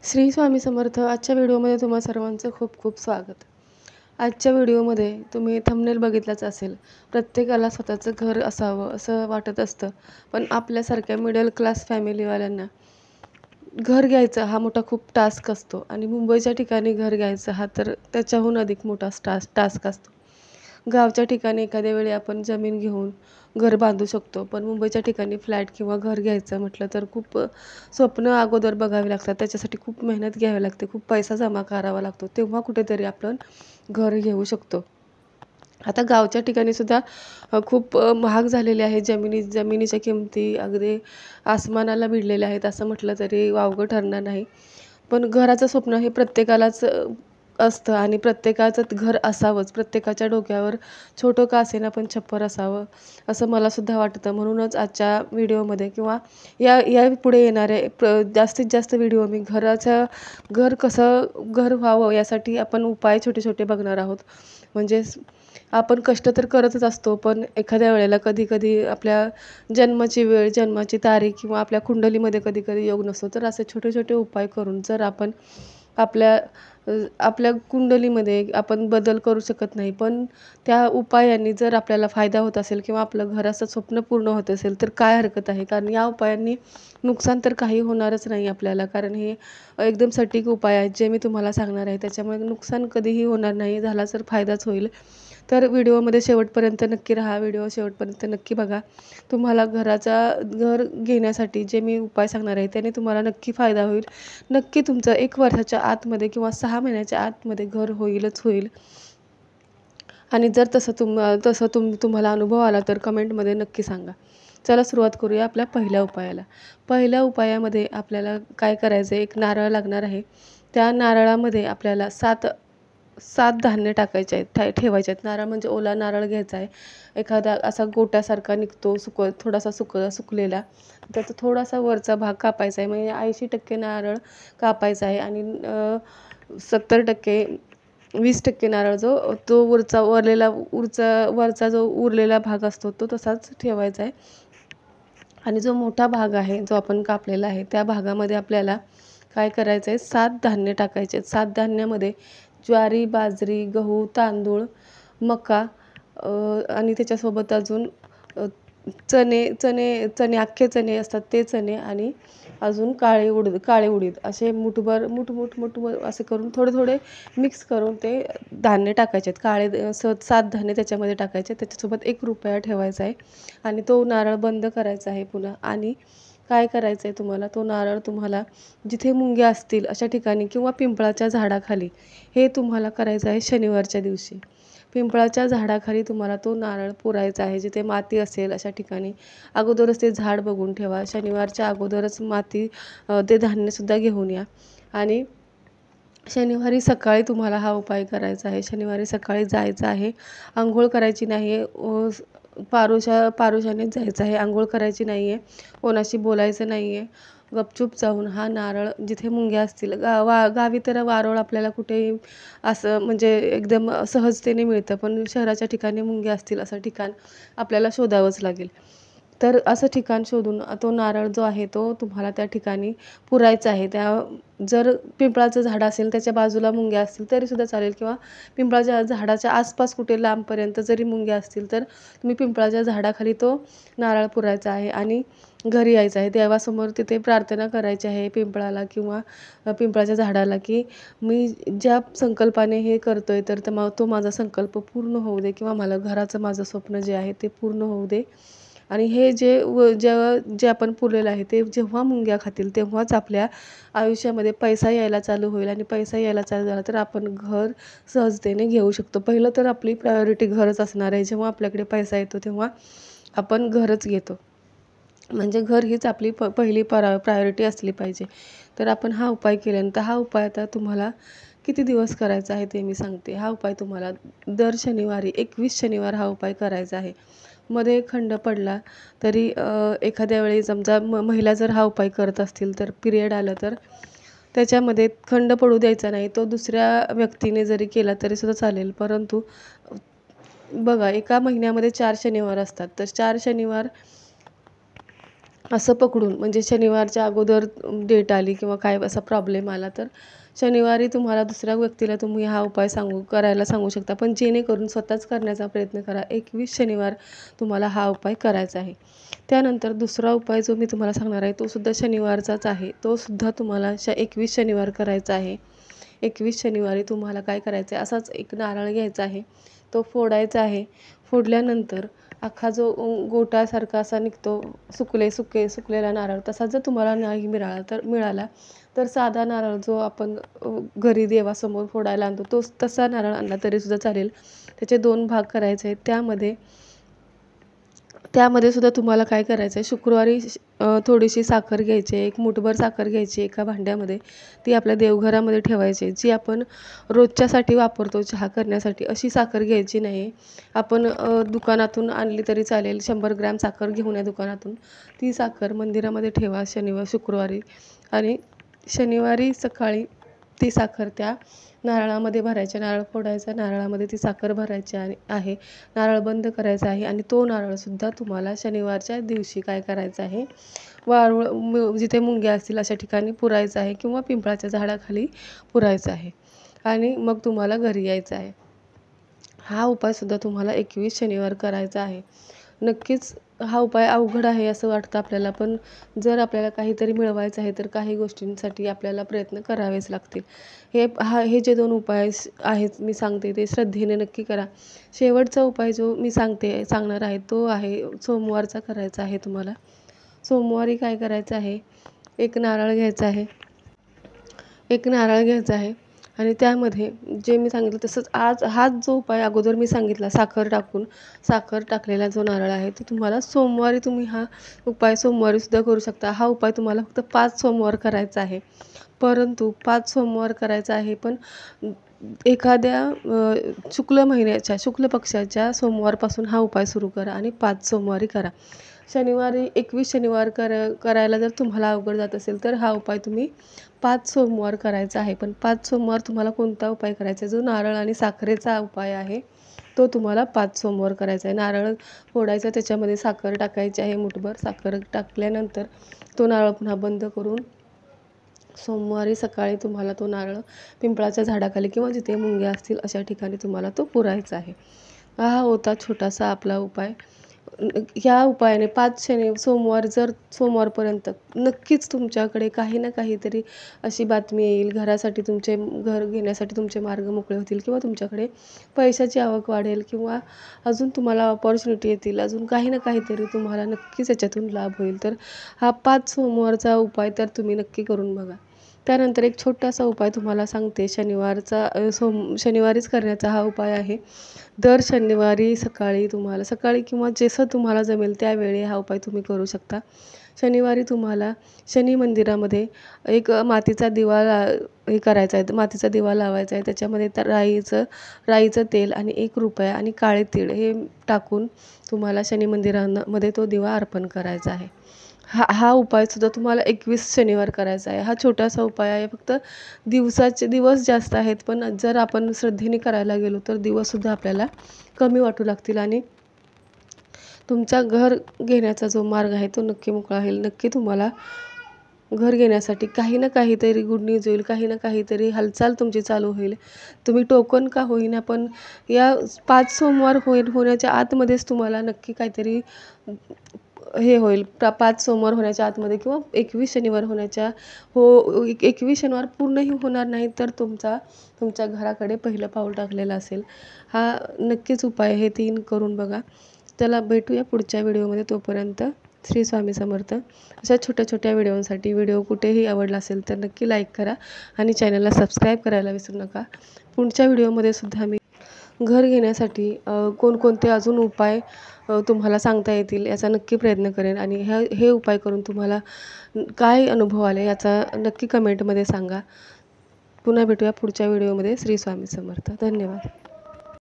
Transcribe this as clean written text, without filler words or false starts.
श्री स्वामी समर्थ. आजच्या व्हिडिओमध्ये तुम्हा सर्वांचं खूप खूप स्वागत. आजच्या व्हिडिओमध्ये तुम्ही थंबनेल बघितलाच असेल. प्रत्येकाला स्वतःचं घर असावं असं वाटत असतं, पण आपल्यासारख्या मिडल क्लास फॅमिलीवाल्यांना घर घ्यायचा हा मोठा खूप टास्क असतो आणि मुंबईच्या ठिकाणी घर घ्यायचा हा तर त्याच्याहून अधिक मोठा टास्क असतो. गावच्या ठिकाणी एखाद्या वेळी आपण जमीन घेऊन घर बांधू शकतो, पण मुंबईच्या ठिकाणी फ्लॅट किंवा घर घ्यायचं म्हटलं तर खूप स्वप्न अगोदर बघावी लागतात. त्याच्यासाठी खूप मेहनत घ्यावी लागते, खूप पैसा जमा करावा लागतो. तेव्हा कुठेतरी आपण घर घेऊ शकतो. आता गावच्या ठिकाणी सुद्धा खूप महाग झालेले आहे. जमिनीच्या किमती अगदी आसमानाला भिडलेल्या आहेत असं म्हटलं तरी वावगं ठरणार नाही. पण घराचं स्वप्न हे प्रत्येकालाच असतं आणि प्रत्येकाचं घर असावंच. प्रत्येकाच्या डोक्यावर छोटं का असेना पण छप्पर असावं, असं मलासुद्धा वाटतं. म्हणूनच आजच्या व्हिडिओमध्ये किंवा यापुढे येणारे जास्तीत जास्त व्हिडिओ मी घर कसं घर व्हावं यासाठी आपण उपाय छोटे-छोटे बघणार आहोत. म्हणजे आपण कष्ट तर करतच असतो, पण एखाद्या वेळेला कधी-कधी आपल्या जन्माची वेळ, जन्माची तारीख किंवा आपल्या कुंडलीमध्ये कधी-कधी योग नसतो. तर असे छोटे-छोटे उपाय करून जर आपण आपल्या आपल्या कुंडलीमध्ये आपण बदल करू शकत नाही, पण त्या उपायांनी जर आपल्याला फायदा होत असेल किंवा आपलं घराचं स्वप्न पूर्ण होत असेल, तर काय हरकत आहे? कारण या उपायांनी नुकसान तर काही होणारच नाही आपल्याला. कारण हे एकदम सटीक उपाय आहेत, जे मी तुम्हाला सांगणार आहे. त्याच्यामुळे नुकसान कधीही होणार नाही, झाला तर फायदाच होईल. तर व्हिडिओमध्ये शेवटपर्यंत नक्की राहा. व्हिडिओ शेवटपर्यंत नक्की बघा. तुम्हाला घर घेण्यासाठी जे मी उपाय सांगणार आहे, त्याने तुम्हाला नक्की फायदा होईल. नक्की तुमचं 1 वर्षाच्या आतमध्ये किंवा 6 महिन्याच्या आतमध्ये घर होईलच होईल. आणि जर तुम्हाला अनुभव आला तर कमेंटमध्ये नक्की सांगा. चला सुरुवात करूया आपल्या पहिल्या उपायाला. पहिल्या उपायामध्ये आपल्याला काय करायचं आहे, एक नारळ लागणार आहे. त्या नारळामध्ये आपल्याला 7 धान्य टाकायचे आहेत, ठेवायचे आहेत. नारळ म्हणजे ओला नारळ घ्यायचा आहे. एखादा असा गोट्यासारखा निघतो, थोडासा सुकलेला. त्याचा थोडासा वरचा भाग कापायचा आहे. म्हणजे 80% नारळ कापायचा आहे आणि 70% 20% नारळ तो वरचा जो उरलेला भाग असतो तो तसाच ठेवायचा आहे. आणि जो मोठा भाग आहे, जो आपण कापलेला आहे, त्या भागामध्ये आपल्याला काय करायचं आहे, 7 धान्य टाकायचे आहेत. 7 धान्यामध्ये ज्वारी, बाजरी, गहू, तांदूळ, मका आणि त्याच्यासोबत अजून अ, चणे अख्खे चणे असतात ते चणे आणि अजून काळे उडीद असे मुठभर असे करून थोडे मिक्स करून ते धान्य टाकायचे आहेत. 7 धान्य त्याच्यामध्ये टाकायचे. त्याच्यासोबत ₹1 ठेवायचा आहे आणि तो नारळ बंद करायचा आहे पुन्हा. आणि काय करायचं आहे तुम्हाला, तो नारळ तुम्हाला जिथे मुंग्या असतील अशा ठिकाणी किंवा पिंपळाच्या झाडाखाली हे तुम्हाला करायचं आहे शनिवारच्या दिवशी. पिंपळाच्या झाडाखाली तुम्हाला तो नारळ पुरायचा आहे. जिथे माती असेल अशा ठिकाणी अगोदरच ते झाड बघून ठेवा. शनिवारच्या अगोदरच ते धान्यसुद्धा घेऊन या. आणि शनिवारी सकाळी तुम्हाला हा उपाय करायचा आहे. शनिवारी सकाळी जायचं आहे, अंघोळ करायची नाही आहे. पारुशानेच जायचं आहे, अंघोळ करायची नाही आहे, कोणाशी बोलायचं नाही आहे. गपचूप जाऊन हा नारळ जिथे मुंग्या असतील, गावी तर वारोळ आपल्याला कुठेही असं म्हणजे एकदम सहजतेने मिळतं, पण शहराच्या ठिकाणी मुंग्या असतील असं ठिकाण आपल्याला शोधावंच लागेल. तर असं ठिकाण शोधून तो नारळ जो आहे तो तुम्हाला त्या ठिकाणी पुरायचा आहे. जर पिंपळाचं झाड असेल त्याच्या बाजूला मुंग्या असतील तरीसुद्धा चालेल किंवा पिंपळाच्या झाडाच्या आसपास कुठे लांबपर्यंत जरी मुंग्या असतील तर तुम्ही पिंपळाच्या झाडाखाली तो नारळ पुरायचा आहे आणि घरी यायचं आहे. देवासमोर तिथे प्रार्थना करायची आहे पिंपळाला किंवा पिंपळाच्या झाडाला, की मी ज्या संकल्पाने हे करतोय तर तो माझा संकल्प पूर्ण होऊ दे किंवा मला घराचं माझं स्वप्न जे आहे ते पूर्ण होऊ दे. आणि हे जे आपण पुरलेलं आहे ते जेव्हा मुंग्या खातील तेव्हाच आपल्या आयुष्यामध्ये पैसा यायला चालू होईल आणि पैसा यायला चालू झाला तर आपण घर सहजतेने घेऊ शकतो. पहिलं तर आपली प्रायोरिटी घरच असणार आहे. जेव्हा आपल्याकडे पैसा येतो तेव्हा आपण घरच घेतो. म्हणजे घर हीच आपली पहिली प्रायोरिटी असली पाहिजे. तर आपण हा उपाय केल्यानंतर हा उपाय आता तुम्हाला किती दिवस करायचा आहे ते मी सांगते. हा उपाय तुम्हाला दर शनिवारी 21 शनिवार हा उपाय करायचा आहे. मध्ये खंड पडला तरी एखाद्या वेळी समजा महिला जर हा उपाय करत असतील तर पिरियड आलं तर त्याच्यामध्ये खंड पडू द्यायचा नाही. तो दुसऱ्या व्यक्तीने जरी केला तरीसुद्धा चालेल. परंतु बघा एका महिन्यामध्ये 4 शनिवार असतात. तर 4 शनिवार असं पकडून, म्हणजे शनिवारच्या अगोदर डेट आली किंवा काय असा प्रॉब्लेम आला तर शनिवारी तुम्हाला दुसऱ्या व्यक्तीला तुम्ही हा उपाय करायला सांगू शकता. पण जेणेकरून स्वतःच करण्याचा प्रयत्न करा. 21 शनिवार तुम्हाला हा उपाय करायचा आहे. त्यानंतर दुसरा उपाय जो मी तुम्हाला सांगणार आहे तो सुद्धा शनिवारचाच आहे. तो सुद्धा तुम्हाला 21 शनिवार करायचा आहे. 21 शनिवारी तुम्हाला काय करायचं आहे, असाच एक नारळ घ्यायचा आहे. तो फोडायचा आहे. फोडल्यानंतर अख्खा जो गोटासारखा असा निघतो, सुकलेला नारळ, तसा जर तुम्हाला नाही मिळाला तर साधा नारळ जो आपण घरी देवासमोर फोडायला आणतो तसा नारळ आणला तरीसुद्धा चालेल. त्याचे 2 भाग करायचे आहेत. त्यामध्ये सुद्धा तुम्हाला काय करायचं आहे, शुक्रवारी थोडीशी साखर घ्यायची आहे. 1 मूठभर साखर घ्यायची एका भांड्यामध्ये. ती आपल्या देवघरामध्ये ठेवायची. जी आपण रोजच्यासाठी वापरतो चहा करण्यासाठी अशी साखर घ्यायची नाही. आपण दुकानातून आणली तरी चालेल. 100 ग्रॅम साखर घेऊन या दुकानातून. ती साखर मंदिरामध्ये ठेवा शुक्रवारी, आणि शनिवारी सकाळी ती साखर त्या नारळामध्ये भरायची. नारळ फोडायचा, नारळामध्ये ती साखर भरायची आहे. नारळ बंद करायचा आहे आणि तो नारळसुद्धा तुम्हाला शनिवारच्या दिवशी काय करायचं आहे, जिथे मुंग्या असतील अशा ठिकाणी पुरायचं आहे किंवा पिंपळाच्या झाडाखाली पुरायचं आहे आणि मग तुम्हाला घरी यायचं आहे. हा उपायसुद्धा तुम्हाला 21 शनिवार करायचा आहे. नक्कीच हा उपाय अवघड आहे असं वाटतं आपल्याला, पण जर आपल्याला काहीतरी मिळवायचं आहे तर काही गोष्टींसाठी आपल्याला प्रयत्न करावेच लागतील. हे जे 2 उपाय आहेत मी सांगते ते श्रद्धेने नक्की करा. शेवटचा उपाय जो मी सांगणार आहे तो आहे सोमवारचा करायचा आहे तुम्हाला. सोमवारी काय करायचं आहे, एक नारळ घ्यायचा आहे आणि त्यामध्ये जे मी सांगितलं तसंच हाच जो उपाय अगोदर मी सांगितला साखर टाकलेला जो नारळ आहे तो तुम्हाला सोमवारी तुम्ही हा उपाय सोमवारीसुद्धा करू शकता. हा उपाय तुम्हाला फक्त 5 सोमवार करायचा आहे. परंतु 5 सोमवार करायचा आहे, पण एखाद्या शुक्ल पक्षाच्या सोमवारपासून हा उपाय सुरू करा आणि 5 सोमवारी करा. 21 शनिवार करायला जर तुम्हाला अवघड जात असेल तर हा उपाय तुम्ही 5 सोमवार करायचा आहे. पण 5 सोमवार तुम्हाला कोणता उपाय करायचा आहे, जो नारळ आणि साखरेचा उपाय आहे तो तुम्हाला 5 सोमवार करायचा आहे. नारळ फोडायचा, त्याच्यामध्ये साखर टाकायची आहे मूठभर. साखर टाकल्यानंतर तो नारळ पुन्हा बंद करून सोमवारी सकाळी तुम्हाला तो नारळ पिंपळाच्या झाडाखाली किंवा जिथे मुंग्या असतील अशा ठिकाणी तुम्हाला तो पुरायचा आहे. हा होता छोटासा आपला उपाय. ह्या उपायाने 5 सोमवारपर्यंत नक्कीच तुमच्याकडे काही ना काहीतरी अशी बातमी येईल. घर घेण्यासाठी तुमचे मार्ग मोकळे होतील किंवा तुमच्याकडे पैशाची आवक वाढेल किंवा अजून तुम्हाला अपॉर्च्युनिटी येतील. अजून काही ना काहीतरी तुम्हाला नक्कीच याच्यातून लाभ होईल. तर हा 5 सोमवारचा उपाय तर तुम्ही नक्की करून बघा. त्यानंतर एक छोटासा उपाय तुम्हाला सांगते. शनिवारीच करण्याचा हा उपाय आहे. दर शनिवारी सकाळी किंवा जसं तुम्हाला जमेल त्यावेळी हा उपाय तुम्ही करू शकता. शनिवारी तुम्हाला शनी मंदिरामध्ये एक मातीचा दिवा करायचा आहे. मातीचा दिवा लावायचा आहे. त्याच्यामध्ये राईचं तेल आणि ₹1 आणि काळे तीळ हे टाकून तुम्हाला शनी मंदिरामध्ये तो दिवा अर्पण करायचा आहे. हा उपायसुद्धा तुम्हाला 21 शनिवार करायचा आहे. हा छोटासा उपाय आहे. फक्त दिवस जास्त आहेत, पण जर आपण श्रद्धेने करायला गेलो तर दिवससुद्धा आपल्याला कमी वाटू लागतील आणि तुमचा घर घेण्याचा जो मार्ग आहे तो नक्की मोकळा होईल. नक्की तुम्हाला घर घेण्यासाठी काही ना काहीतरी गुड न्यूज होईल, काही ना काहीतरी हालचाल तुमची चालू होईल. तुम्ही टोकन का होईना, पण या 5 सोमवार होण्याच्या आतमध्येच तुम्हाला नक्की काहीतरी हे होईल. 5 सोमवार होण्याच्या आतमध्ये किंवा 21 शनिवार 21 शनिवार पूर्णही होणार नाही तर तुमच्या घराकडे पहिलं पाऊल टाकलेलं असेल. हा नक्कीच उपाय हे 3 करून बघा. चला भेटूया पुढच्या व्हिडिओमध्ये. तोपर्यंत श्री स्वामी समर्थ. अशा छोट्या व्हिडिओंसाठी व्हिडिओ कुठेही आवडला असेल तर नक्की लाईक करा आणि चॅनलला सबस्क्राईब करायला विसरू नका. पुढच्या व्हिडिओमध्ये सुद्धा मी घर घेण्यासाठी कोणकोणते अजून उपाय तुम्हाला सांगता येतील याचा नक्की प्रयत्न करेन आणि हे उपाय करून तुम्हाला काय अनुभव आले याचा नक्की कमेंटमध्ये सांगा. पुन्हा भेटूया पुढच्या व्हिडिओमध्ये. श्री स्वामी समर्थ. धन्यवाद.